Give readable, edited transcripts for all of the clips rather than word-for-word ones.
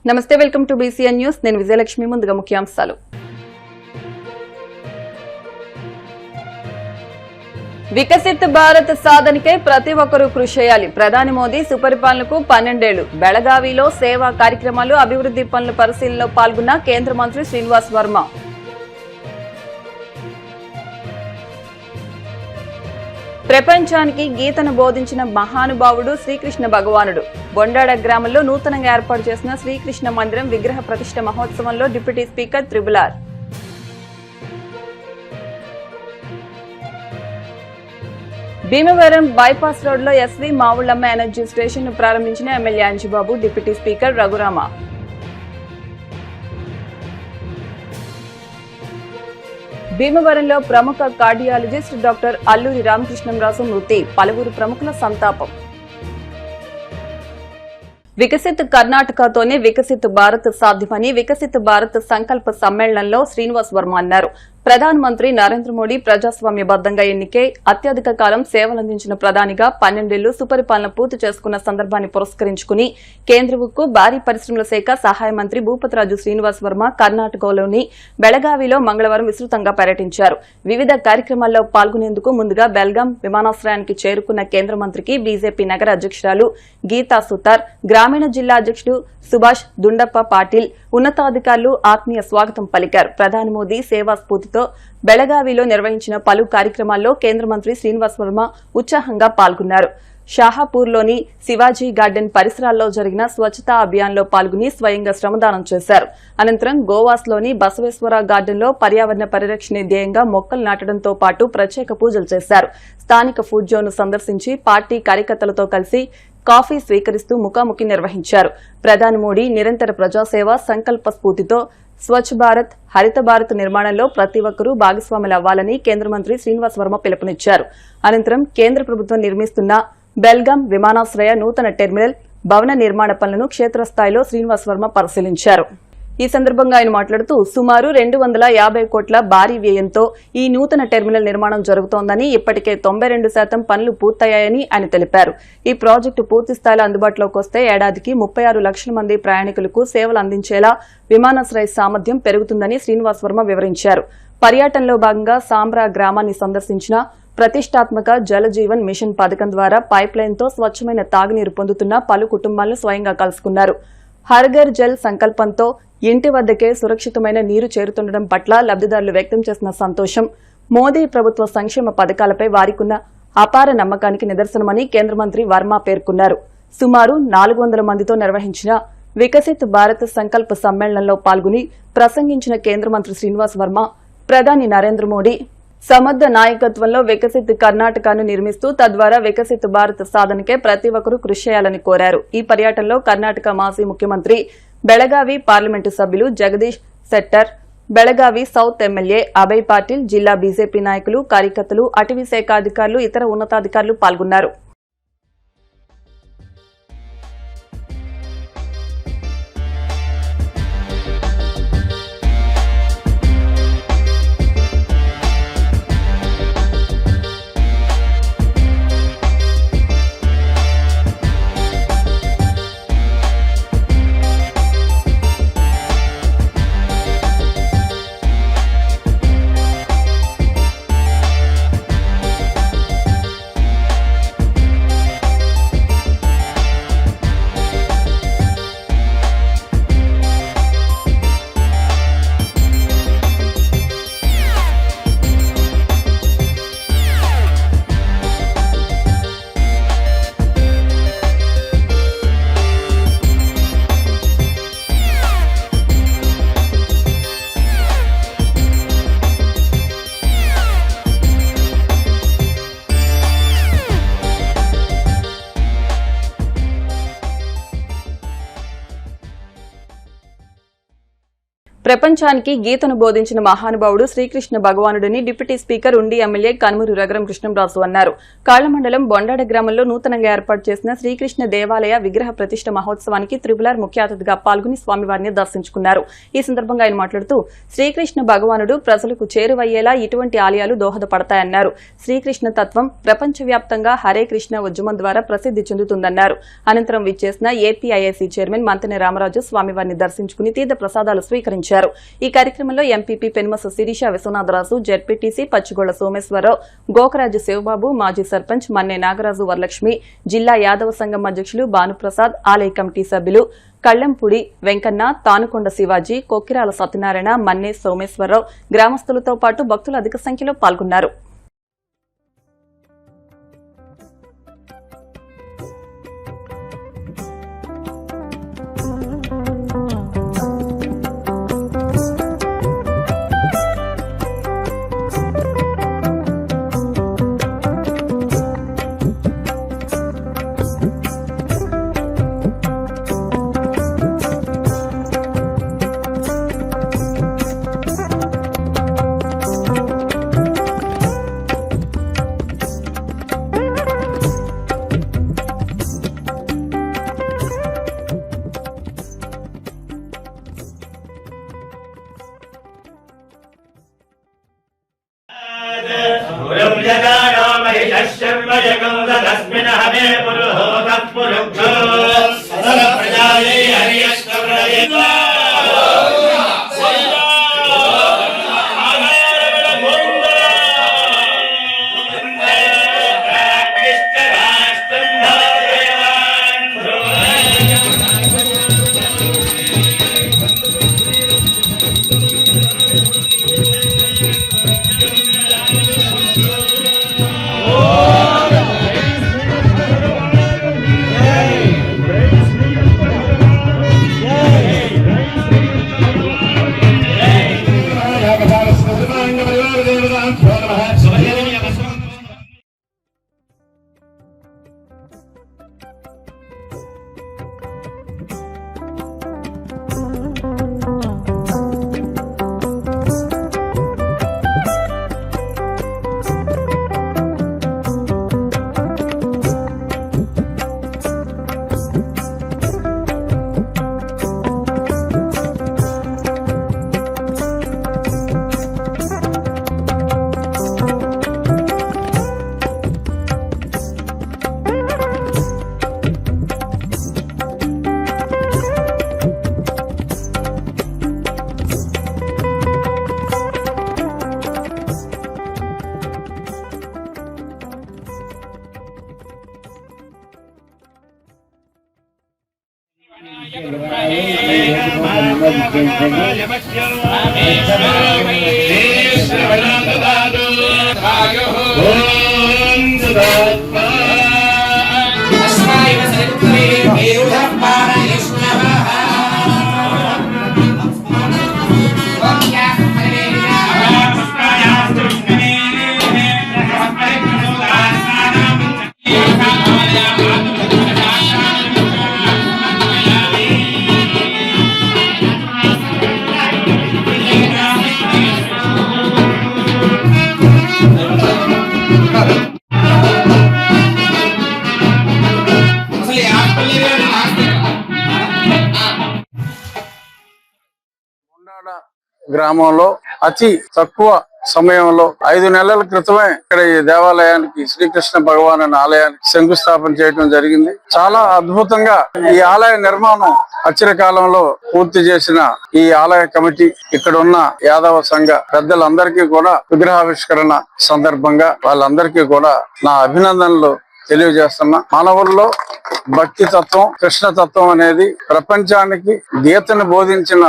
నమస్తే, welcome to BCN news. నేను విజయలక్ష్మి. ముందుగా ముఖ్యాంశాలు. వికసిత్ భారత్ సాధనకే ప్రతి ఒక్కరూ కృషి చేయాలి. ప్రధాని మోదీ సుపరిపాలనకు 12 ఏళ్లు. బెళగావిలో సేవా కార్యక్రమాలు, అభివృద్ధి పనుల పరిశీలనలో పాల్గొన్న కేంద్ర మంత్రి శ్రీనివాస్ వర్మ. ప్రపంచానికి గీతను బోధించిన మహానుభావుడు శ్రీకృష్ణ భగవానుడు. బొండాడ గ్రామంలో నూతనంగా ఏర్పాటు చేసిన శ్రీకృష్ణ మందిరం విగ్రహ ప్రతిష్ఠ మహోత్సవంలో deputy speaker triple R. Bhimavaram bypass రోడ్లో ఎస్వి మావుళ్లమ్మ ఎనర్జీ స్టేషన్ ను ప్రారంభించిన MLA Anjibabu, deputy speaker Raghurama. భీమవరంలో ప్రముఖ కార్డియాలజిస్ట్ డాక్టర్ అల్లూరి రామకృష్ణంరాజు మృతి. పలువురు ప్రముఖుల సంతాపం. వికసిత్ కర్ణాటకతోనే వికసిత్ భారత్ సాధ్యమని వికసిత్ భారత్ సంకల్ప సమ్మేళనంలో శ్రీనివాస్ వర్మ అన్నారు. ప్రధానమంత్రి నరేంద్ర మోడీ ప్రజాస్వామ్యబద్దంగా ఎన్నికై అత్యధిక కాలం సేవలందించిన ప్రధానిగా 12 ఏళ్లు సుపరిపాలన పూర్తి చేసుకున్న సందర్భాన్ని పురస్కరించుకుని కేంద్ర ఉక్కు, భారీ పరిశ్రమల శాఖ సహాయ మంత్రి భూపతిరాజు శ్రీనివాస్ వర్మ కర్ణాటకలోని బెళగావిలో మంగళవారం విస్తృతంగా పర్యటించారు. వివిధ కార్యక్రమాల్లో పాల్గొనేందుకు ముందుగా బెల్గాం విమానాశ్రయానికి చేరుకున్న కేంద్ర మంత్రికి బీజేపీ నగర అధ్యక్షురాలు గీతా సుతార్, గ్రామీణ జిల్లా అధ్యక్షుడు సుభాష్ దుండప్ప పాటిల్, ఉన్నతాధికారులు ఆత్మీయ స్వాగతం పలికారు. ప్రధాని మోదీ సేవా స్ఫూర్తితో బెళగావిలో నిర్వహించిన పలు కార్యక్రమాల్లో కేంద్ర మంత్రి శ్రీనివాస్ వర్మ ఉత్సాహంగా పాల్గొన్నారు. షాహాపూర్లోని శివాజీ గార్డెన్ పరిసరాల్లో జరిగిన స్వచ్ఛతా అభియాన్లో పాల్గొని స్వయంగా శ్రమదానం చేశారు. అనంతరం గోవాస్లోని బసవేశ్వర గార్డెన్లో పర్యావరణ పరిరక్షణ ధ్యేయంగా మొక్కలు నాటడంతో పాటు ప్రత్యేక పూజలు చేశారు. స్థానిక ఫుడ్ జోన్ను సందర్శించి పార్టీ కార్యకర్తలతో కలిసి కాఫీ స్వీకరిస్తూ ముఖాముఖి నిర్వహించారు. ప్రధాని మోడీ నిరంతర ప్రజాసేవ సంకల్ప స్ఫూర్తితో స్వచ్ఛ భారత్, హరిత భారత్ నిర్మాణంలో ప్రతి ఒక్కరూ భాగస్వాములవ్వాలని కేంద్ర మంత్రి శ్రీనివాస్ వర్మ పిలుపునిచ్చారు. అనంతరం కేంద్ర ప్రభుత్వం నిర్మిస్తున్న బెల్గాం విమానాశ్రయ నూతన టెర్మినల్ భవన నిర్మాణ పనులను క్షేత్రస్థాయిలో శ్రీనివాస్ వర్మ పరిశీలించారు. ఈ సందర్భంగా ఆయన మాట్లాడుతూ సుమారు 250 కోట్ల భారీ వ్యయంతో ఈ నూతన టెర్మినల్ నిర్మాణం జరుగుతోందని, ఇప్పటికే 92% పనులు పూర్తయ్యాయని ఆయన తెలిపారు. ఈ ప్రాజెక్టు పూర్తి స్థాయిలో అందుబాటులోకి వస్తే ఏడాదికి 36 లక్షల మంది ప్రయాణికులకు సేవలు అందించేలా విమానాశ్రయ సామర్థ్యం పెరుగుతుందని శ్రీనివాస్ వర్మ వివరించారు. పర్యటనలో భాగంగా సాంబ్రా గ్రామాన్ని సందర్శించిన ప్రతిష్టాత్మక జలజీవన్ మిషన్ పథకం ద్వారా పైప్లైన్తో స్వచ్ఛమైన తాగునీరు పొందుతున్న పలు కుటుంబాలను స్వయంగా కలుసుకున్నారు. హర్ఘర్ జల్ సంకల్పంతో ఇంటి వద్దకే సురక్షితమైన నీరు చేరుతుండడం పట్ల లబ్దిదారులు వ్యక్తం చేసిన సంతోషం మోదీ ప్రభుత్వ సంక్షేమ పథకాలపై వారికున్న అపార నమ్మకానికి నిదర్శనమని కేంద్ర మంత్రి వర్మ పేర్కొన్నారు. సుమారు 400 మందితో నిర్వహించిన వికసిత్ భారత్ సంకల్ప సమ్మేళనంలో పాల్గొని ప్రసంగించిన కేంద్ర మంత్రి శ్రీనివాస్ వర్మ, ప్రధాని నరేంద్ర మోడీ సమర్థ నాయకత్వంలో వికసిత్ కర్ణాటకను నిర్మిస్తూ తద్వారా వికసిత్ భారత్ సాధనకే ప్రతి ఒక్కరూ కృషి చేయాలని కోరారు. ఈ పర్యటనలో కర్ణాటక మాజీ ముఖ్యమంత్రి, బెళగావి పార్లమెంటు సభ్యులు జగదీష్ శెట్టర్, బెళగావి సౌత్ ఎమ్మెల్యే అభయ్ పాటిల్, జిల్లా బీజేపీ నాయకులు, కార్యకర్తలు, అటవీ శాఖ అధికారులు, ఇతర ఉన్నతాధికారులు పాల్గొన్నారు. ప్రపంచానికి గీతను బోధించిన మహానుభావుడు శ్రీకృష్ణ భగవానుడిని డిప్యూటీ స్పీకర్ ఉండి ఎమ్మెల్యే కనుమూరి రఘురం కృష్ణంరాజు అన్నారు. కాళ్ల మండలం బొండాడ గ్రామంలో నూతనంగా ఏర్పాటు చేసిన శ్రీకృష్ణ దేవాలయ విగ్రహ ప్రతిష్ఠ మహోత్సవానికి త్రిపులార్ ముఖ్య అతిథిగా పాల్గొని స్వామివారిని దర్శించుకున్నారు. ఈ సందర్భంగా ఆయన మాట్లాడుతూ శ్రీకృష్ణ భగవానుడు ప్రజలకు చేరువయ్యేలా ఇటువంటి ఆలయాలు దోహదపడతాయన్నారు. శ్రీకృష్ణ తత్వం ప్రపంచవ్యాప్తంగా హరే కృష్ణ ఉద్యమం ద్వారా ప్రసిద్ది చెందుతుందన్నారు. అనంతరం విచ్చేసిన ఏపీఐఐసీ చైర్మన్ మంతెన రామరాజు స్వామివారిని దర్శించుకుని తీర్థ ప్రసాదాలు స్వీకరించారు. ఈ కార్యక్రమంలో ఎంపీపీ పెనుమస శిరీష విశ్వనాథరాజు, జెడ్పీటీసీ పచ్చిగొళ్ల సోమేశ్వరరావు, గోకరాజు శివబాబు, మాజీ సర్పంచ్ మన్నే నాగరాజు వరలక్ష్మి, జిల్లా యాదవ సంఘం అధ్యక్షులు భానుప్రసాద్, ఆలయ కమిటీ సభ్యులు కళ్లంపూడి వెంకన్న, తానుకొండ శివాజీ, కొక్కిరాల సత్యనారాయణ, మన్నే సోమేశ్వరరావు, గ్రామస్తులతో పాటు భక్తులు అధిక సంఖ్యలో పాల్గొన్నారు. గ్రామంలో అతి తక్కువ సమయంలో 5 నెలల క్రితమే ఇక్కడ ఈ దేవాలయానికి శ్రీకృష్ణ భగవాన్ అనే ఆలయానికి శంకుస్థాపన చేయడం జరిగింది. చాలా అద్భుతంగా ఈ ఆలయ నిర్మాణం అచిర కాలంలో పూర్తి చేసిన ఈ ఆలయ కమిటీ, ఇక్కడ ఉన్న యాదవ సంఘ పెద్దలందరికీ కూడా విగ్రహావిష్కరణ సందర్భంగా వాళ్ళందరికీ కూడా నా అభినందనలు తెలియజేస్తున్నా. మానవుల్లో భక్తి తత్వం, కృష్ణ తత్వం అనేది ప్రపంచానికి గీతను బోధించిన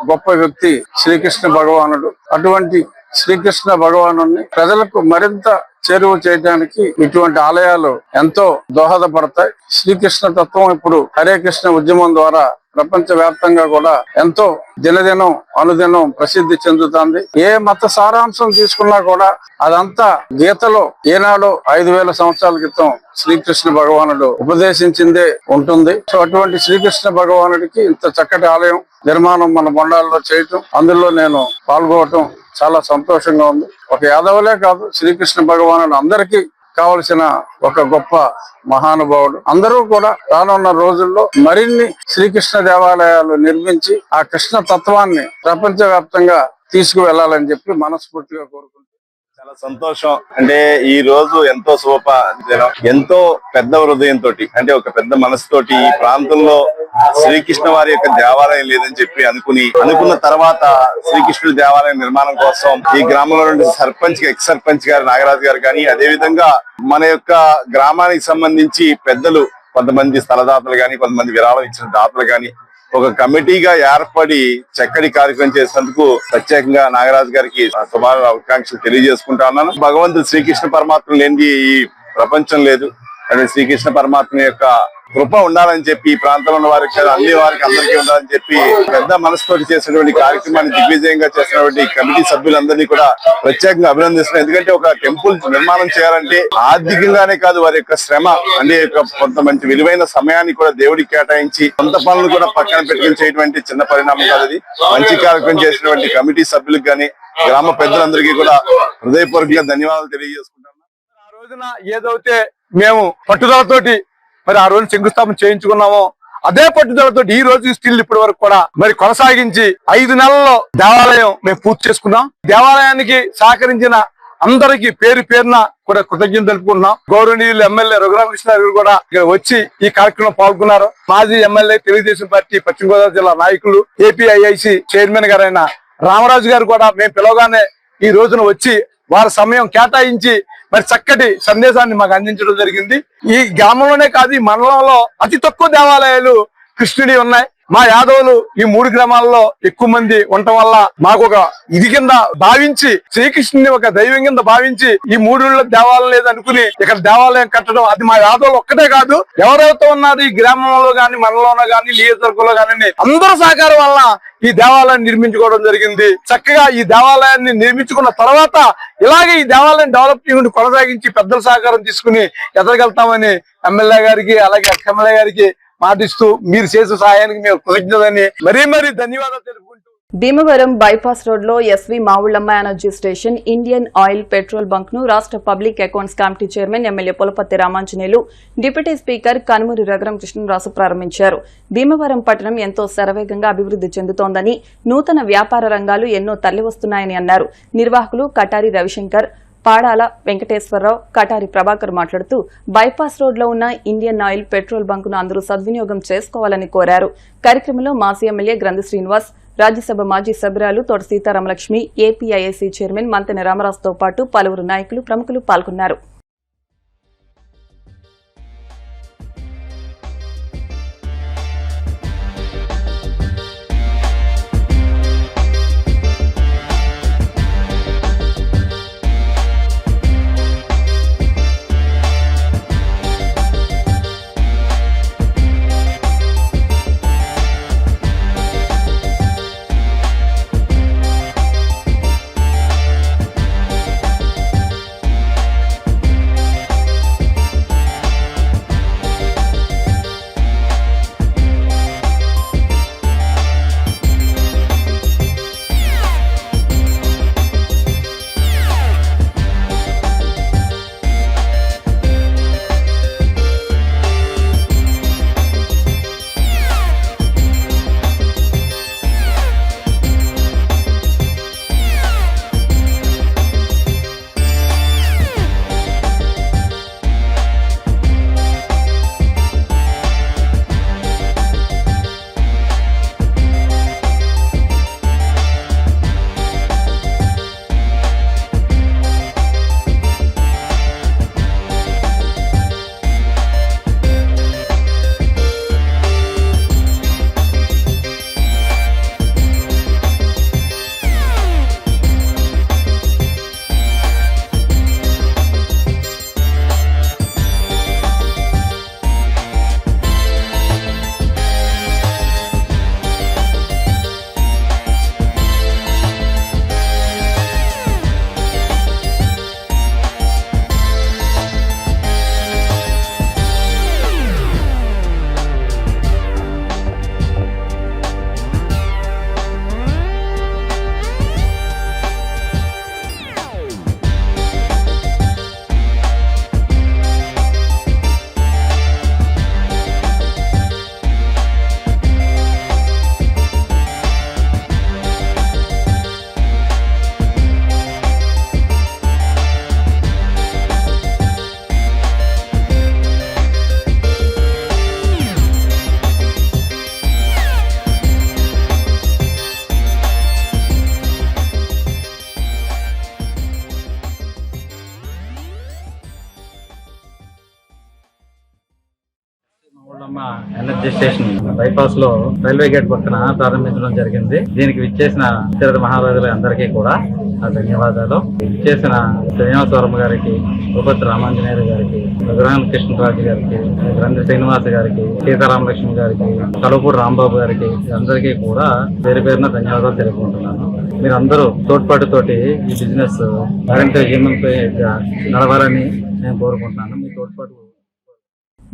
గొప్ప వ్యక్తి శ్రీకృష్ణ భగవానుడు. అటువంటి శ్రీకృష్ణ భగవాను ప్రజలకు మరింత చేరువ చేయడానికి ఇటువంటి ఆలయాలు ఎంతో దోహదపడతాయి. శ్రీకృష్ణ తత్వం ఇప్పుడు హరే కృష్ణ ఉద్యమం ద్వారా ప్రపంచ వ్యాప్తంగా కూడా ఎంతో దినదినం అనుదినం ప్రసిద్ధి చెందుతుంది. ఏ మత సారాంశం తీసుకున్నా కూడా అదంతా గీతలో ఏనాడో 5000 సంవత్సరాల క్రితం శ్రీకృష్ణ భగవానుడు ఉపదేశించిందే ఉంటుంది. సో అటువంటి శ్రీకృష్ణ భగవానుడికి ఇంత చక్కటి ఆలయం నిర్మాణం మన బొండాల్లో చేయటం, అందులో నేను పాల్గొనటం చాలా సంతోషంగా ఉంది. ఒక యాదవులే కాదు, శ్రీకృష్ణ భగవానుడు అందరికీ కావలసిన ఒక గొప్ప మహానుభావుడు. అందరూ కూడా రానున్న రోజుల్లో మరిన్ని శ్రీకృష్ణ దేవాలయాలు నిర్మించి ఆ కృష్ణ తత్వాన్ని ప్రపంచవ్యాప్తంగా తీసుకువెళ్లాలని చెప్పి మనస్ఫూర్తిగా కోరుకుంటున్నాను. చాలా సంతోషం. అంటే ఈ రోజు ఎంతో ఎంతో పెద్ద హృదయంతో, అంటే ఒక పెద్ద మనసుతోటి ఈ ప్రాంతంలో శ్రీకృష్ణ వారి యొక్క దేవాలయం లేదని చెప్పి అనుకున్న తర్వాత శ్రీకృష్ణుడి దేవాలయం నిర్మాణం కోసం ఈ గ్రామంలో నుండి సర్పంచ్ ఎక్స్ సర్పంచ్ గారు నాగరాజు గారు కానీ, అదే విధంగా మన యొక్క గ్రామానికి సంబంధించి పెద్దలు కొంతమంది స్థలదాతలు కానీ, కొంతమంది విరాళం ఇచ్చిన దాతలు కానీ ఒక కమిటీగా ఏర్పడి చక్కటి కార్యక్రమం చేసినందుకు ప్రత్యేకంగా నాగరాజు గారికి శుభాకాంక్షలు తెలియజేసుకుంటా ఉన్నాను. భగవంతుడు శ్రీకృష్ణ పరమాత్మ లేని ఈ ప్రపంచం లేదు. అంటే శ్రీకృష్ణ పరమాత్మ యొక్క కృప ఉండాలని చెప్పి ఈ ప్రాంతంలో ఉన్న వారికి అందరికీ ఉండాలని చెప్పి పెద్ద మనసుతోటి చేసినటువంటి కార్యక్రమాన్ని దిగ్విజయంగా చేసినటువంటి కమిటీ సభ్యులందరినీ కూడా ప్రత్యేకంగా అభినందిస్తున్నాను. ఎందుకంటే ఒక టెంపుల్ నిర్మాణం చేయాలంటే ఆర్థికంగానే కాదు, వారి యొక్క శ్రమ, అంటే కొంత మంచి విలువైన సమయాన్ని కూడా దేవుడికి కేటాయించి కొంత పనులు కూడా పక్కన పెట్టుకుని చేయటువంటి చిన్న పరిణామం కాదు. అది మంచి కార్యక్రమం చేసినటువంటి కమిటీ సభ్యులకు కానీ, గ్రామ పెద్దలందరికీ కూడా హృదయపూర్వకంగా ధన్యవాదాలు తెలియజేసుకుంటాను. ఆ రోజున ఏదైతే మేము పట్టుదలతోటి మరి ఆ రోజు శంకుస్థాపన చేయించుకున్నామో అదే పట్టుదలతో ఈ రోజు స్టిల్ ఇప్పటి వరకు కూడా మరి కొనసాగించి 5 నెలల్లో దేవాలయం మేము పూర్తి చేసుకున్నాం. దేవాలయానికి సహకరించిన అందరికి పేరు పేరున కూడా కృతజ్ఞతలు తెలుపుకుంటున్నాం. గౌరవనీయులు ఎమ్మెల్యే రఘురామకృష్ణ గారు కూడా ఇక్కడ వచ్చి ఈ కార్యక్రమం పాల్గొన్నారు. మాజీ ఎమ్మెల్యే తెలుగుదేశం పార్టీ పశ్చిమ గోదావరి జిల్లా నాయకులు, ఏపీఐఐసి చైర్మన్ గారైన రామరాజు గారు కూడా మేము పిలవగానే ఈ రోజున వచ్చి వారి సమయం కేటాయించి మరి చక్కటి సందేశాన్ని మాకు అందించడం జరిగింది. ఈ గ్రామంలోనే కాదు, ఈ మండలంలో అతి తక్కువ దేవాలయాలు కృష్ణుడి ఉన్నాయి. మా యాదవులు ఈ 3 గ్రామాల్లో ఎక్కువ మంది ఉండటం వల్ల మాకు ఒక ఇది కింద భావించి, శ్రీకృష్ణుని ఒక దైవం కింద భావించి ఈ 3 దేవాలయం లేదనుకుని ఇక్కడ దేవాలయం కట్టడం, అది మా యాదవులు ఒక్కటే కాదు, ఎవరెవరితో ఉన్నారు ఈ గ్రామంలో గాని, మండలంలో గాని, నియోజకవర్గంలో కానీ అందరూ సహకారం వల్ల ఈ దేవాలయాన్ని నిర్మించుకోవడం జరిగింది. చక్కగా ఈ దేవాలయాన్ని నిర్మించుకున్న తర్వాత ఇలాగే ఈ దేవాలయం డెవలప్ కొనసాగించి పెద్దల సహకారం తీసుకుని ఎదగలుగుతామని ఎమ్మెల్యే గారికి, అలాగే ఎమ్మెల్యే గారికి మాటిస్తూ మీరు చేసే సహాయానికి మేము కృతజ్ఞతని మరీ ధన్యవాదాలు తెలుపుకుంటూ భీమవరం బైపాస్ రోడ్ లో SV Mavullamma energy station, Indian oil petrol bunk ను రాష్ట్ర public accounts committee chairman MLA Pulaparthi Ramanjaneyulu, deputy speaker Kanumuri Raghuramakrishnaraju ప్రారంభించారు. భీమవరం పట్టణం ఎంతో శరవేగంగా అభివృద్ది చెందుతోందని, నూతన వ్యాపార రంగాలు ఎన్నో తరలివస్తున్నాయని అన్నారు. నిర్వాహకులు కటారి రవిశంకర్, పాడాల వెంకటేశ్వరరావు, కటారి ప్రభాకర్ మాట్లాడుతూ బైపాస్ రోడ్లో ఉన్న ఇండియన్ ఆయిల్ పెట్రోల్ బంకును అందరూ సద్వినియోగం చేసుకోవాలని కోరారు. కార్యక్రమంలో మాజీ ఎమ్మెల్యే గ్రంథి శ్రీనివాస్, రాజ్యసభ మాజీ సభ్యురాలు తోట సీతారామలక్ష్మి, ఏపీఐఐసీ చైర్మన్ మంతెన రామరాజుతో పాటు పలువురు నాయకులు, ప్రముఖులు పాల్గొన్నారు. ఎనర్జీ స్టేషన్ బైపాస్ లో రైల్వే గేట్ పక్కన ప్రారంభించడం జరిగింది. దీనికి విచ్చేసిన తిరుపతి మహారాజులందరికీ కూడా ధన్యవాదాలు. విచ్చేసిన శ్రీనివాసవరం గారికి, ఉపతి రామాంజనేయులు గారికి, రఘురామ కృష్ణరాజు గారికి, గ్రంథి శ్రీనివాస గారికి, సీతారామలక్ష్మి గారికి, కలుపూడి రాంబాబు గారికి అందరికీ కూడా పేరు పేరున ధన్యవాదాలు తెలుపుకుంటున్నాను. మీరందరూ తోడ్పాటుతోటి ఈ బిజినెస్ మరింత విజయవంతంగా నడవాలని నేను కోరుకుంటున్నాను. మీ తోడ్పాటు.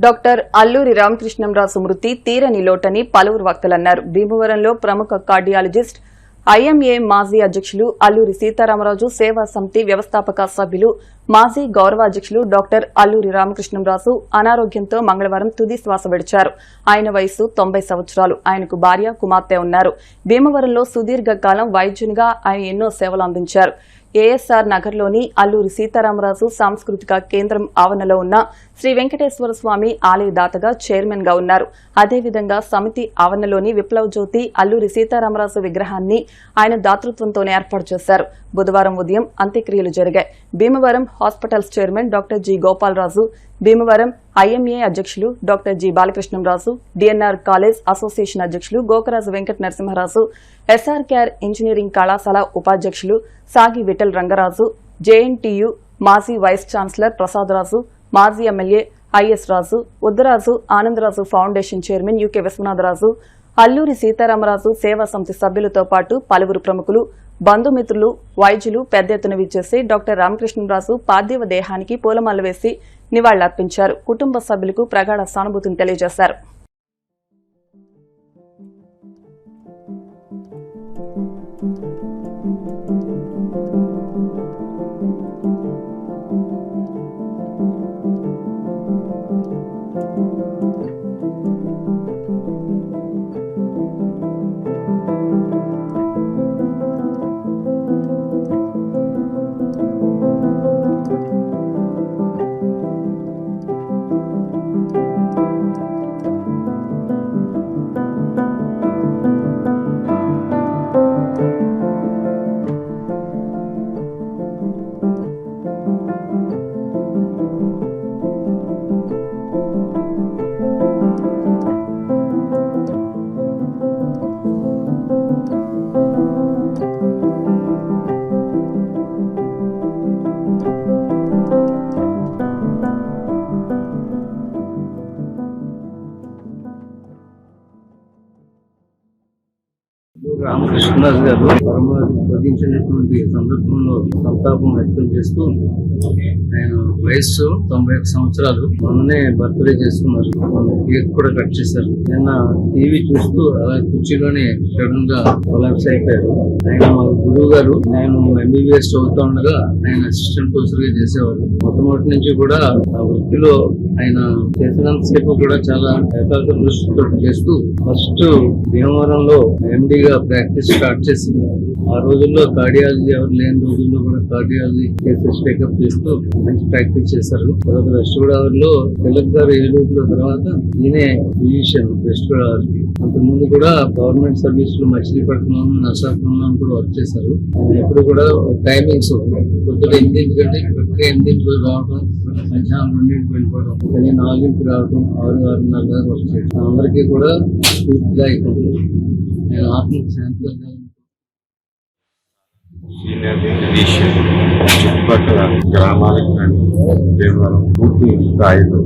డాక్టర్ అల్లూరి రామకృష్ణంరాజు మృతి తీరని లోటని పలువురు వక్తలన్నారు. భీమవరంలో ప్రముఖ కార్డియాలజిస్ట్, ఐఎంఏ మాజీ అధ్యక్షులు అల్లూరి సీతారామరాజు సేవా సమితి వ్యవస్థాపక సభ్యులు, మాజీ గౌరవాధ్యక్షులు డాక్టర్ అల్లూరి రామకృష్ణంరాజు అనారోగ్యంతో మంగళవారం తుది శ్వాస విడిచారు. ఆయన వయసు 90 సంవత్సరాలు. ఆయనకు భార్య, కుమార్తె ఉన్నారు. భీమవరంలో సుదీర్ఘకాలం వైద్యునిగా ఆయన ఎన్నో సేవలు అందించారు. ఏఎస్ఆర్ నగర్లోని అల్లూరి సీతారామరాజు సాంస్కృతిక కేంద్రం ఆవరణలో ఉన్న శ్రీ వెంకటేశ్వర స్వామి ఆలయ దాతగా చైర్మన్ గా ఉన్నారు. అదేవిధంగా సమితి ఆవరణలోని విప్లవ జ్యోతి అల్లూరి సీతారామరాజు విగ్రహాన్ని ఆయన దాతృత్వంతోనే ఏర్పాటు చేశారు. బుధవారం ఉదయం అంత్యక్రియలు జరిగాయి. Bhimavaram hospitals chairman doctor G Gopalaraju, Bhimavaram IMA అధ్యక్షులు doctor G Balakrishnamraju, DNR college association అధ్యక్షులు Gokaraju Venkata Narasimharaju, SRKR engineering కళాశాల ఉపాధ్యక్షులు సాగి విఠల్ రంగరాజు, జేఎన్టీయూ మాజీ వైస్ ఛాన్సలర్ ప్రసాదరాజు, మాజీ MLA IS Raju, Uddaraju Anandaraju foundation chairman UK Viswanatharaju, Alluri Sitaramaraju సేవా సమితి సభ్యులతో పాటు పలువురు ప్రముఖులు, బంధుమిత్రులు, వైద్యులు పెద్ద ఎత్తున విచ్చేసి డాక్టర్ రామకృష్ణంరాజు పార్థివ దేహానికి పూలమాల వేసి నివాళులర్పించారు. కుటుంబ సభ్యులకు ప్రగాఢ సానుభూతిని తెలియజేశారు. రామకృష్ణరాజు గారు పరమావధి వధించినటువంటి సందర్భంలో సంతాపం వ్యక్తం చేస్తూ ఆయన వయస్సు 91 సంవత్సరాలు. మొన్ననే బర్త్డే చేసుకున్నారు. కేక్ కూడా కట్ చేశారు. నిన్న టీవీ చూస్తూ అలా కుర్చీలోనే సడన్ గా కొలాప్స్ అయిపోయారు. ఆయన మా గురువు గారు. నేను ఎంబీబీఎస్ చదువుతా ఉండగా ఆయన అసిస్టెంట్ ప్రొఫెసర్ గా చేసేవారు. మొట్టమొదటి నుంచి కూడా ఆ వృత్తిలో ఆయన చేసినంతసేపు కూడా చాలా ఏకాగ్ర దృష్టితో చేస్తూ ఫస్ట్ భీమవరంలో ఎండీగా ప్రాక్టీస్ స్టార్ట్ చేసింది. ఆ రోజుల్లో కార్డియాలజీ ఎవరు లేని రోజుల్లో కూడా కార్డియాలజీ కేసెస్ టేకప్ చేస్తూ మంచి ప్రాక్టీస్ చేశారు. తర్వాత వెస్ట్ గోదావరిలో తిలక్ గారు ఏలూరులో తర్వాత ఈయనే ఫిజిషియన్ వెస్ట్ గోదావరికి. అంతకుముందు కూడా గవర్నమెంట్ సర్వీస్ లో మచిలీపట్నం, నర్సాపురంలో కూడా వర్క్ చేశారు. ఎప్పుడు కూడా టైమింగ్స్ పొద్దున 8 గంటలకి 8 రావడం, మధ్యాహ్నం 2 వెళ్ళిపోవడం, కానీ 4 రావడం, 6-6:30 వర్క్ చేయడం అందరికీ కూడా పూర్తిగా అయిపోతుంది. నేను ఆత్మకు శాంతిగా సీనియర్ ఫిజిషియన్ చుట్టుపక్కల గ్రామాలకు కానీ భీమవరం పూర్తి స్థాయిలో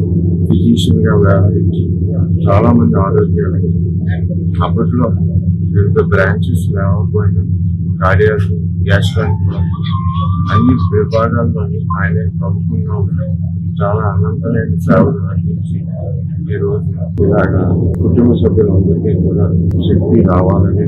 ఫిజిషియన్ గా వ్యవహరించి చాలా మంది ఆరోగ్యాలు అప్పట్లో వివిధ బ్రాంచెస్ లేకపోయినా కార్డియాలజీ, గ్యాస్ట్రాంట్ అన్ని విభాగాల్లో ఆయనే ప్రముఖంగా ఉన్నాయి. చాలా అనంతమైన సేవలు అందించి ఈ రోజు ఇలాగా కుటుంబ సభ్యులందరికీ కూడా శక్తి రావాలని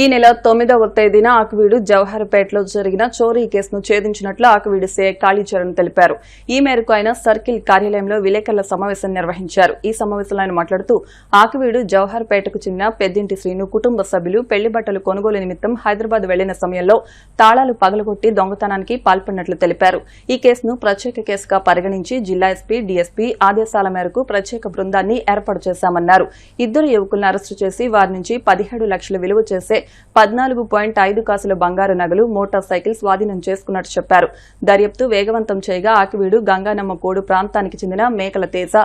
ఈ నెల 9వ తేదీన ఆకివీడు జవహర్పేటలో జరిగిన చోరీ కేసును ఛేదించినట్లు ఆకివీడు సీఐ కాళీచరణ్ తెలిపారు. ఈ మేరకు ఆయన సర్కిల్ కార్యాలయంలో విలేకరుల సమావేశం నిర్వహించారు. ఈ సమావేశంలో ఆయన మాట్లాడుతూ ఆకివీడు జవహర్పేటకు చెందిన పెద్దింటి శ్రీను కుటుంబ సభ్యులు పెళ్లి బట్టలు కొనుగోలు నిమిత్తం హైదరాబాద్ వెళ్లిన సమయంలో తాళాలు పగలగొట్టి దొంగతనానికి పాల్పడినట్లు తెలిపారు. ఈ కేసును ప్రత్యేక కేసుగా పరిగణించి జిల్లా ఎస్పీ, డీఎస్పీ ఆదేశాల మేరకు ప్రత్యేక బృందాన్ని ఏర్పాటు చేశామన్నారు. 2 యువకులను అరెస్టు చేసి వారి నుంచి 17 లక్షలు విలువ చేసే 14.5 కాసుల బంగారు నగలు, మోటార్ సైకిల్ స్వాధీనం చేసుకున్నట్టు చెప్పారు. దర్యాప్తు వేగవంతం చేయగా ఆకివీడు గంగానమ్మ కోడు ప్రాంతానికి చెందిన మేకల తేజ,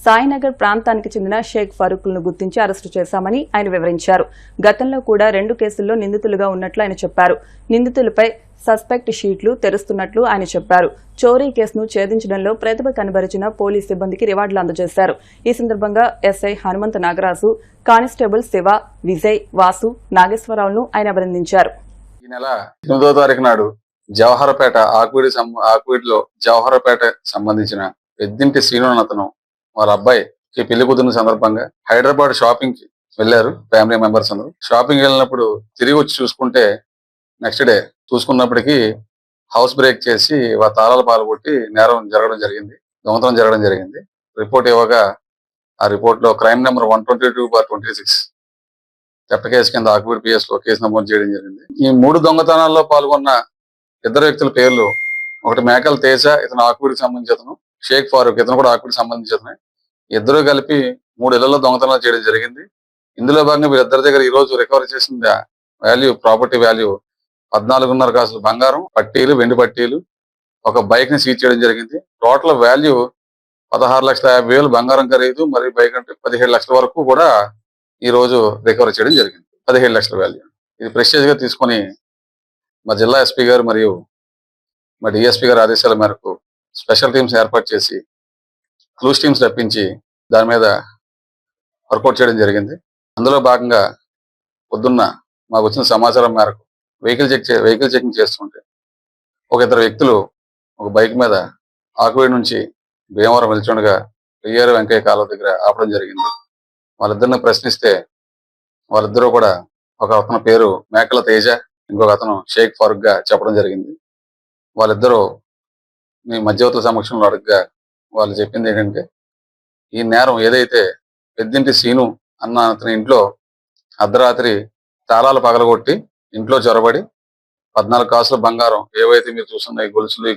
సాయినగర్ ప్రాంతానికి చెందిన షేక్ ఫరూక్లను గుర్తించి అరెస్టు చేశామని ఆయన వివరించారు. గతంలో కూడా 2 కేసుల్లో నిందితులుగా ఉన్నట్లు ఆయన చెప్పారు. నిందితులపై సస్పెక్ట్ షీట్లు తెరుస్తున్నట్లు ఆయన చెప్పారు. చోరీ కేసును ఛేదించడంలో ప్రతిభ కనబరిచిన పోలీస్ సిబ్బందికి రివార్డులు అందజేశారు. ఈ సందర్భంగా ఎస్ఐ హనుమంత నాగరాజు, కానిస్టేబుల్ శివ, విజయ్, వాసు, నాగేశ్వరరావును ఆయన అభినందించారు. ఈ నెల 8వ తారీఖు నాడు జవహరపేట ఆకువీడిలో జవహరపేట సంబంధించిన పెద్దింటి శ్రీను అతను వాళ్ళ అబ్బాయికి పెళ్లి కుదిరిన సందర్భంగా హైదరాబాద్ షాపింగ్ కి వెళ్లారు. ఫ్యామిలీ మెంబర్స్ అందరూ షాపింగ్ వెళ్ళినప్పుడు తిరిగి వచ్చి చూసుకుంటే నెక్స్ట్ డే చూసుకున్నప్పటికీ హౌస్ బ్రేక్ చేసి తాళాలు పాల్గొట్టి నేరం జరగడం జరిగింది, దొంగతనం జరగడం జరిగింది. రిపోర్ట్ ఇవ్వగా ఆ రిపోర్ట్ లో క్రైమ్ నెంబర్ 122/26 చట్ట కేసు కింద ఆకువీడు PS లో కేసు నమోదు చేయడం జరిగింది. ఈ 3 దొంగతనాల్లో పాల్గొన్న 2 వ్యక్తుల పేర్లు, ఒకటి మేకల తేజ, ఇతను ఆకువీడికి సంబంధించి అతను, షేక్ ఫారూక్, ఇతను కూడా ఆకువీడికి సంబంధించి అతనే. ఇద్దరు కలిపి 3 ఇళ్లలో దొంగతనాలు చేయడం జరిగింది. ఇందులో భాగంగా వీరిద్దరి దగ్గర ఈ రోజు రికవర్ చేసిన ప్రాపర్టీ వాల్యూ 14.5 కాసులు బంగారం, పట్టీలు, వెండి పట్టీలు, ఒక బైక్ ని సీజ్ చేయడం జరిగింది. టోటల్ వాల్యూ 16,50,000 బంగారం ఖరీదు మరియు బైక్ అంటే 17 లక్షల వరకు కూడా ఈ రోజు రికవర్ చేయడం జరిగింది. 17 లక్షల వాల్యూ. ఇది ప్రెస్టేజ్ గా తీసుకుని మా జిల్లా ఎస్పీ గారు మరియు మా డిఎస్పీ గారి ఆదేశాల మేరకు స్పెషల్ టీమ్స్ ఏర్పాటు చేసి క్లూస్ టీమ్స్ రప్పించి దాని మీద వర్కౌట్ చేయడం జరిగింది. అందులో భాగంగా పొద్దున్న మాకు వచ్చిన సమాచారం మేరకు వెహికల్ చెకింగ్ చేస్తుంటే ఒక 2 వ్యక్తులు ఒక బైక్ మీద ఆకువీడు నుంచి భీమవరం వెళ్తుండగా పెయ్యేరు వెంకయ్య కాలువ దగ్గర ఆపడం జరిగింది. వాళ్ళిద్దరిని ప్రశ్నిస్తే వాళ్ళిద్దరూ కూడా ఒక అతని పేరు మేకల తేజ, ఇంకొక అతను షేక్ ఫారూక్ గా చెప్పడం జరిగింది. వాళ్ళిద్దరూ మీ మధ్యవర్తుల సమక్షంలో అడగగా వాళ్ళు చెప్పింది ఏంటంటే, ఈ నేరం ఏదైతే పెద్దింటి శ్రీను అన్న అతని ఇంట్లో అర్ధరాత్రి తాళాలు పగలగొట్టి ఇంట్లో చొరబడి 14 కాసుల బంగారం ఏవైతే మీరు చూస్తున్నాయి, గొలుసులు,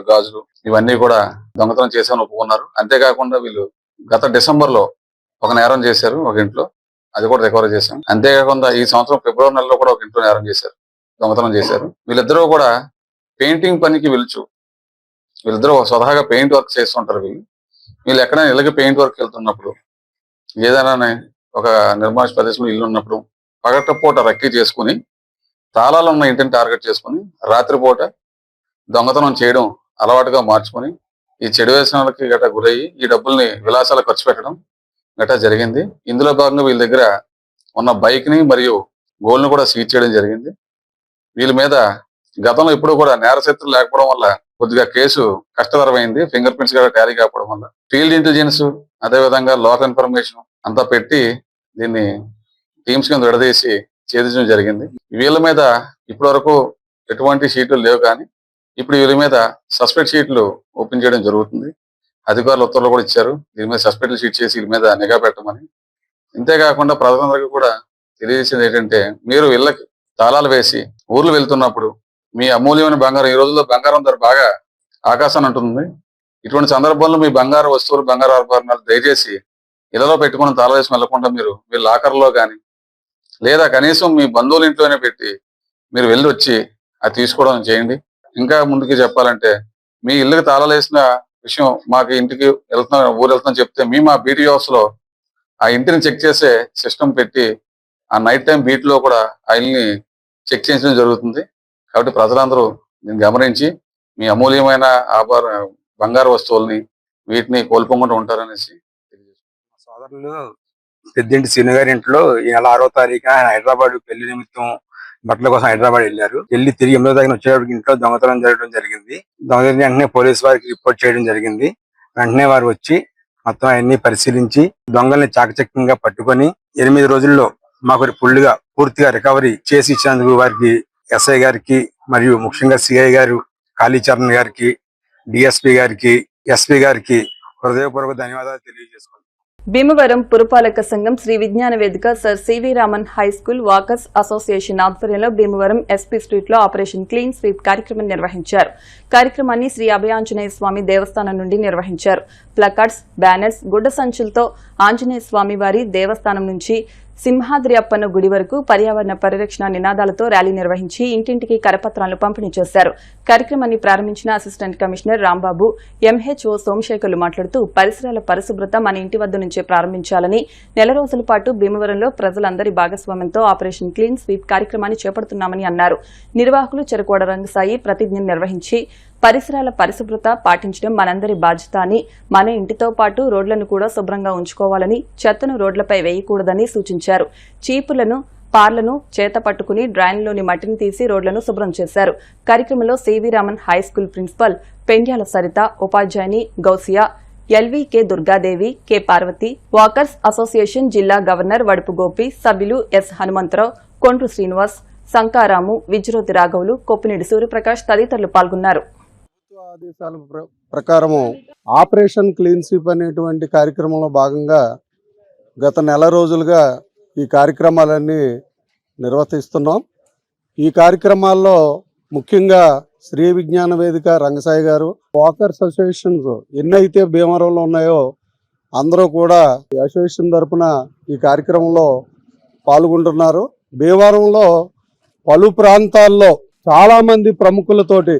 గాజులు ఇవన్నీ కూడా దొంగతనం చేశామని ఒప్పుకున్నారు. అంతేకాకుండా వీళ్ళు గత డిసెంబర్ లో ఒక నేరం చేశారు ఒక ఇంట్లో, అది కూడా రికవర్ చేశాం. అంతేకాకుండా ఈ సంవత్సరం ఫిబ్రవరి నెలలో కూడా ఒక ఇంట్లో నేరం చేశారు, దొంగతనం చేశారు. వీళ్ళిద్దరూ కూడా పెయింటింగ్ పనికి వీళ్ళిద్దరూ స్వతహాగా పెయింట్ వర్క్ చేస్తుంటారు. వీళ్ళు ఎక్కడైనా ఇళ్ళకి పెయింట్ వర్క్ వెళ్తున్నప్పుడు, ఏదైనా ఒక నిర్మాణ ప్రదేశంలో ఇల్లు ఉన్నప్పుడు పగటిపూట రక్కీ చేసుకుని తాళాలు ఉన్న ఇంటిని టార్గెట్ చేసుకుని రాత్రిపూట దొంగతనం చేయడం అలవాటుగా మార్చుకొని ఈ చెడు వ్యసనాలకి గట్రా గురయ్యి ఈ డబ్బుల్ని విలాసాలకు ఖర్చు పెట్టడం గట్రా జరిగింది. ఇందులో భాగంగా వీళ్ళ దగ్గర ఉన్న బైక్ ని మరియు గోల్డ్ ని కూడా సీజ్ చేయడం జరిగింది. వీళ్ళ మీద గతంలో ఎప్పుడు కూడా నేరశక్తులు లేకపోవడం వల్ల కొద్దిగా కేసు కష్టతరమైంది. ఫింగర్ ప్రింట్స్ కూడా టాలీ కాకపోవడం వల్ల ఫీల్డ్ ఇంటెలిజెన్స్ అదేవిధంగా లోకల్ ఇన్ఫర్మేషన్ అంతా పెట్టి దీన్ని టీమ్స్ కింద విడదీసి ఛేదించడం జరిగింది. వీళ్ళ మీద ఇప్పటి వరకు ఎటువంటి షీట్లు లేవు, కానీ ఇప్పుడు వీళ్ళ మీద సస్పెక్ట్ షీట్లు ఓపెన్ చేయడం జరుగుతుంది. అధికారులు ఉత్తర్వులు కూడా ఇచ్చారు, దీని మీద సస్పెక్ట్ షీట్ చేసి వీళ్ళ మీద నిఘా పెట్టమని. ఇంతేకాకుండా ప్రజలందరికీ కూడా తెలియజేసేది ఏంటంటే, మీరు ఇళ్ళకి తాళాలు వేసి ఊర్లు వెళ్తున్నప్పుడు మీ అమూల్యమైన బంగారం, ఈ రోజుల్లో బంగారం ధర బాగా ఆకాశాన్ని అంటుంది. ఇటువంటి సందర్భంలో మీ బంగారు వస్తువులు, బంగారు ఆభరణాలు దయచేసి ఇళ్లలో పెట్టుకుని తాళం వేసి వెళ్లకుండా మీరు మీ లాకర్లో కానీ లేదా కనీసం మీ బంధువుల ఇంట్లోనే పెట్టి మీరు వెళ్ళి వచ్చి అది తీసుకోవడం చేయండి. ఇంకా ముందుకు చెప్పాలంటే, మీ ఇళ్ళకి తాళాలు వేసిన విషయం మాకు ఇంటికి ఊరు వెళ్తున్నాం చెప్తే మా బీటీ వ్యవస్థలో ఆ ఇంటిని చెక్ చేసే సిస్టమ్ పెట్టి ఆ నైట్ టైం బీట్ లో కూడా ఆ ఇల్ని చెక్ చేయించడం జరుగుతుంది. కాబట్టి ప్రజలందరూ దీన్ని గమనించి మీ అమూల్యమైన బంగారు వస్తువుల్ని వీటిని కోల్పోకుండా ఉంటారనేసి సోదరులు పెద్దింటి శ్రీను గారి ఇంట్లో ఈ నెల 6వ తారీఖున ఆయన హైదరాబాద్ పెళ్లి నిమిత్తం బట్టల కోసం హైదరాబాద్ వెళ్ళారు. వెళ్ళి తిరిగి 8వ తారీఖున వచ్చేటప్పటికి ఇంట్లో దొంగతనం జరగడం జరిగింది. దొంగతనం వెంటనే పోలీసు వారికి రిపోర్ట్ చేయడం జరిగింది. వెంటనే వారు వచ్చి మొత్తం అవన్నీ పరిశీలించి దొంగల్ని చాకచక్యంగా పట్టుకొని 8 రోజుల్లో మాకు పూర్తిగా రికవరీ చేసి ఇచ్చినందుకు వారికి ఎస్ఐ గారికి మరియు ముఖ్యంగా సిఐ గారు కాళీచరణ్ గారికి, డిఎస్పీ గారికి, ఎస్పీ గారికి హృదయపూర్వక ధన్యవాదాలు తెలియజేసుకుంటున్నాను. భీమవరం పురపాలక సంఘం Shri Vignana Vedika sir CV Raman high school walkers association ఆధ్వర్యంలో భీమవరం ఎస్పీ స్ట్రీట్ లో ఆపరేషన్ క్లీన్ స్వీప్ కార్యక్రమం నిర్వహించారు. కార్యక్రమాన్ని శ్రీ అభయాంజనేయ స్వామి దేవస్థానం నుండి నిర్వహించారు. ప్లకార్డ్స్, బ్యానర్స్, గుడ్డ సంచులతో ఆంజనేయ స్వామి వారి దేవస్థానం నుంచి సింహాద్రి అప్పన్న గుడి వరకు పర్యావరణ పరిరక్షణ నినాదాలతో ర్యాలీ నిర్వహించి ఇంటింటికి కరపత్రాలను పంపిణీ చేశారు. కార్యక్రమాన్ని ప్రారంభించిన అసిస్టెంట్ కమిషనర్ రాంబాబు, ఎంహెచ్ఓ సోమశేఖర్లు మాట్లాడుతూ పరిసరాల పరిశుభ్రత మన ఇంటి వద్ద నుంచే ప్రారంభించాలని, నెల రోజుల పాటు భీమవరంలో ప్రజలందరి భాగస్వామ్యంతో ఆపరేషన్ క్లీన్ స్వీప్ కార్యక్రమాన్ని చేపడుతున్నామని అన్నారు. నిర్వాహకులు చెరుకోడ రంగసాయి ప్రతిజ్ఞ నిర్వహించి పరిసరాల పరిశుభ్రత పాటించడం మనందరి బాధ్యత అని, మన ఇంటితో పాటు రోడ్లను కూడా శుభ్రంగా ఉంచుకోవాలని, చెత్తను రోడ్లపై వేయకూడదని సూచించారు. చీపులను, పార్లను చేత పట్టుకుని డ్రైన్లోని మట్టిని తీసి రోడ్లను శుభ్రం చేశారు. కార్యక్రమంలో CV Raman high school principal Pendyala Saritha, ఉపాధ్యాయుని Gousia, LVK Durgadevi, K Parvathi, walkers association జిల్లా గవర్నర్ వడుపు గోపి, సభ్యులు ఎస్ హనుమంతరావు, కొండ్రు శ్రీనివాస్, సంకారాము, విజ్రోతి రాఘవులు, కొప్పినేడి సూర్యప్రకాష్ తదితరులు పాల్గొన్నారు. ఆదేశాల ప్రకారము ఆపరేషన్ క్లీన్ స్వీప్ అనేటువంటి కార్యక్రమంలో భాగంగా గత నెల రోజులుగా ఈ కార్యక్రమాలన్నీ నిర్వర్తిస్తున్నాం. ఈ కార్యక్రమాల్లో ముఖ్యంగా శ్రీ విజ్ఞాన వేదిక రంగసాయి గారు, వాకర్స్ అసోసియేషన్స్ ఎన్నైతే భీమవరంలో ఉన్నాయో అందరూ కూడా ఈ అసోసియేషన్ తరఫున ఈ కార్యక్రమంలో పాల్గొంటున్నారు. భీమవరంలో పలు ప్రాంతాల్లో చాలామంది ప్రముఖులతోటి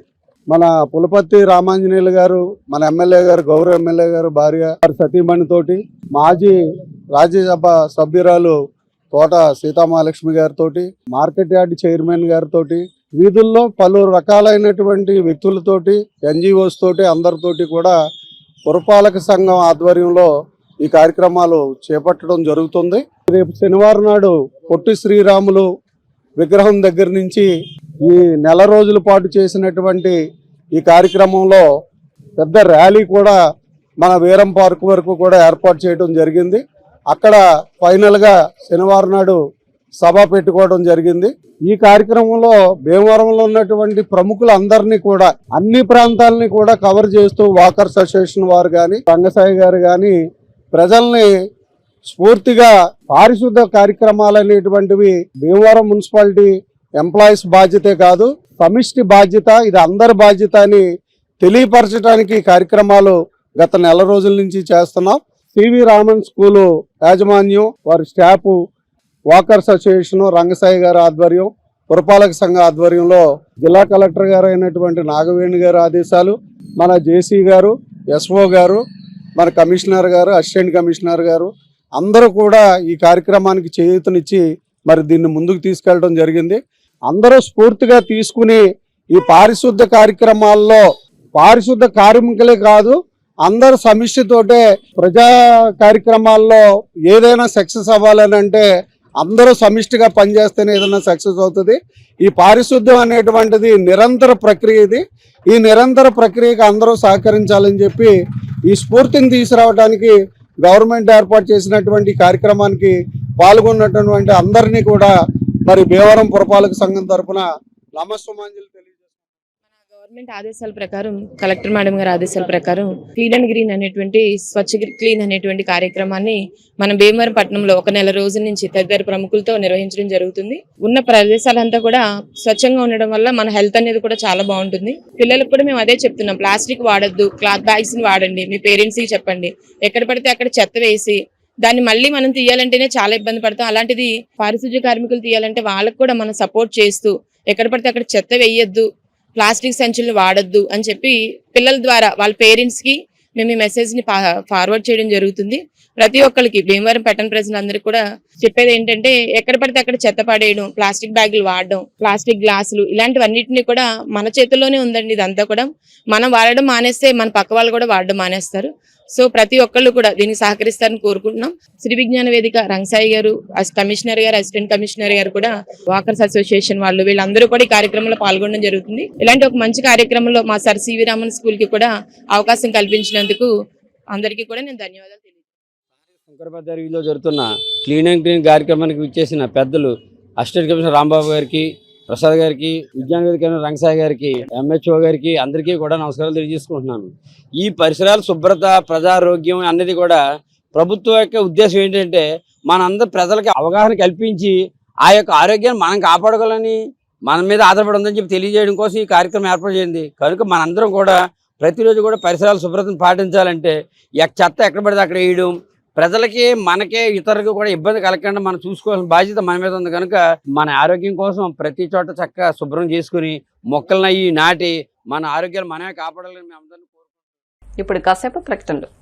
మన పులపర్తి రామాంజనేయులు గారు, మన ఎమ్మెల్యే గారు, గౌరవ ఎమ్మెల్యే గారు భార్య సతీమణితోటి, మాజీ రాజ్యసభ సభ్యురాలు తోట సీతామహాలక్ష్మి గారితో, మార్కెట్ యార్డ్ చైర్మన్ గారితో, వీధుల్లో పలు రకాలైనటువంటి వ్యక్తులతోటి, ఎన్జిఓస్ తోటి, అందరితోటి కూడా పురపాలక సంఘం ఆధ్వర్యంలో ఈ కార్యక్రమాలు చేపట్టడం జరుగుతుంది. రేపు శనివారం నాడు పొట్టి శ్రీరాములు విగ్రహం దగ్గర నుంచి ఈ నెల రోజుల పాటు చేసినటువంటి ఈ కార్యక్రమంలో పెద్ద ర్యాలీ కూడా మన వీరం పార్క్ వరకు కూడా ఏర్పాటు చేయడం జరిగింది. అక్కడ ఫైనల్గా శనివారం నాడు సభ పెట్టుకోవడం జరిగింది. ఈ కార్యక్రమంలో భీమవరంలో ఉన్నటువంటి ప్రముఖులందరినీ కూడా, అన్ని ప్రాంతాలని కూడా కవర్ చేస్తూ వాకర్స్ అసోసియేషన్ వారు కానీ, రంగసాయి గారు కానీ ప్రజల్ని స్ఫూర్తిగా పారిశుద్ధ కార్యక్రమాలు అనేటువంటివి భీమవరం మున్సిపాలిటీ ఎంప్లాయీస్ బాధ్యతే కాదు, సమిష్టి బాధ్యత, ఇది అందరి బాధ్యత అని తెలియపరచడానికి కార్యక్రమాలు గత నెల రోజుల నుంచి చేస్తున్నాం. సివి రామన్ స్కూలు యాజమాన్యం, వారి స్టాఫ్, వాకర్స్ అసోసియేషన్, రంగసాయి గారి ఆధ్వర్యం, పురపాలక సంఘ ఆధ్వర్యంలో జిల్లా కలెక్టర్ గారు అయినటువంటి నాగవేణి గారి ఆదేశాలు, మన జేసీ గారు, ఎస్ఓ గారు, మన కమిషనర్ గారు, అసిస్టెంట్ కమిషనర్ గారు అందరూ కూడా ఈ కార్యక్రమానికి చేయూతనిచ్చి మరి దీన్ని ముందుకు తీసుకెళ్ళడం జరిగింది. అందరూ స్ఫూర్తిగా తీసుకుని ఈ పారిశుద్ధ కార్యక్రమాల్లో పారిశుద్ధ కార్మికులే కాదు, అందరు సమిష్టితోటే ప్రజా కార్యక్రమాల్లో ఏదైనా సక్సెస్ అవ్వాలని అంటే అందరూ సమిష్టిగా పనిచేస్తేనే ఏదైనా సక్సెస్ అవుతుంది. ఈ పారిశుద్ధ్యం అనేటువంటిది నిరంతర ప్రక్రియ. ఇది ఈ నిరంతర ప్రక్రియకు అందరూ సహకరించాలని చెప్పి ఈ స్ఫూర్తిని తీసుకురావడానికి గవర్నమెంట్ ఏర్పాటు చేసినటువంటి కార్యక్రమానికి పాల్గొన్నటువంటి అందరినీ కూడా మరి భీమవరం పురపాలక సంఘం తరఫున నమస్సుమాంజలి తెలియజేస్తున్నాం. గవర్నమెంట్ ఆదేశాల ప్రకారం, కలెక్టర్ మేడం గారి ఆదేశాల ప్రకారం క్లీన్ అండ్ గ్రీన్ అనేటువంటి స్వచ్ఛ క్లీన్ అనేటువంటి కార్యక్రమాన్ని మనం భీమవరం పట్టణంలో ఒక నెల రోజుల నుంచి తదితర ప్రముఖులతో నిర్వహించడం జరుగుతుంది. ఉన్న ప్రదేశాలంతా కూడా స్వచ్ఛంగా ఉండడం వల్ల మన హెల్త్ అనేది కూడా చాలా బాగుంటుంది. పిల్లలకు కూడా మేము అదే చెప్తున్నాం, ప్లాస్టిక్ వాడొద్దు, క్లాత్ బ్యాగ్స్ ని వాడండి, మీ పేరెంట్స్ కి చెప్పండి. ఎక్కడ పడితే అక్కడ చెత్త వేసి దాన్ని మళ్ళీ మనం తీయాలంటేనే చాలా ఇబ్బంది పడతాం. అలాంటిది పారిశుధ్య కార్మికులు తీయాలంటే వాళ్ళకు కూడా మనం సపోర్ట్ చేస్తూ ఎక్కడ పడితే అక్కడ చెత్త వేయొద్దు, ప్లాస్టిక్ సంచులను వాడొద్దు అని చెప్పి పిల్లల ద్వారా వాళ్ళ పేరెంట్స్ కి మేము ఈ మెసేజ్ ని ఫార్వర్డ్ చేయడం జరుగుతుంది. ప్రతి ఒక్కరికి భీమవరం పట్టణ ప్రజలందరికీ కూడా చెప్పేది ఏంటంటే, ఎక్కడ పడితే అక్కడ చెత్త పడేయడం, ప్లాస్టిక్ బ్యాగులు వాడడం, ప్లాస్టిక్ గ్లాసులు ఇలాంటివన్నిటిని కూడా మన చేతుల్లోనే ఉందండి. ఇదంతా కూడా మనం వాడడం మానేస్తే మన పక్క వాళ్ళు కూడా వాడడం మానేస్తారు. సో ప్రతి ఒక్కళ్ళు కూడా దీనికి సహకరిస్తారని కోరుకుంటున్నాం. శ్రీ విజ్ఞాన వేదిక రంగసాయి గారు, కమిషనర్ గారు, అసిస్టెంట్ కమిషనర్ గారు కూడా, వాకర్స్ అసోసియేషన్ వాళ్ళు, వీళ్ళందరూ కూడా ఈ కార్యక్రమంలో పాల్గొనడం జరుగుతుంది. ఇలాంటి ఒక మంచి కార్యక్రమంలో మా సార్ సివి రామన్ స్కూల్ కి కూడా అవకాశం కల్పించినందుకు అందరికీ కూడా నేను ధన్యవాదాలు తెలియజేస్తున్నాను. శంకరపేట జరుగుతున్న క్లీన్ అండ్ గ్రీన్ కార్యక్రమానికి విచ్చేసిన పెద్దలు అసిస్టెంట్ కమిషనర్ రాంబాబు గారికి, ప్రసాద్ గారికి, విజ్ఞాన వేదిక రంగసాయి గారికి, ఎంహెచ్ఓ గారికి అందరికీ కూడా నమస్కారాలు తెలియజేసుకుంటున్నాను. ఈ పరిసరాల శుభ్రత, ప్రజారోగ్యం అన్నది కూడా ప్రభుత్వం యొక్క ఉద్దేశం ఏంటంటే, మనందరూ ప్రజలకి అవగాహన కల్పించి ఆ యొక్క ఆరోగ్యాన్ని మనం కాపాడుకోవాలని, మన మీద ఆధారపడి ఉందని చెప్పి తెలియజేయడం కోసం ఈ కార్యక్రమం ఏర్పాటు చేయండి. కనుక మనందరం కూడా ప్రతిరోజు కూడా పరిసరాల శుభ్రతను పాటించాలంటే చెత్త ఎక్కడ పడితే అక్కడ వేయడం, ప్రజలకి మనకే ఇతరులకు కూడా ఇబ్బంది కలగకుండా మనం చూసుకోవాల్సిన బాధ్యత మన మీద ఉంది కనుక మన ఆరోగ్యం కోసం ప్రతి చోట చక్కగా శుభ్రం చేసుకుని మొక్కలను అయ్యి నాటి మన ఆరోగ్యాలు మనమే కాపాడాలని మేము అందరినీ ఇప్పుడు కాసేపు ప్రకటనలు.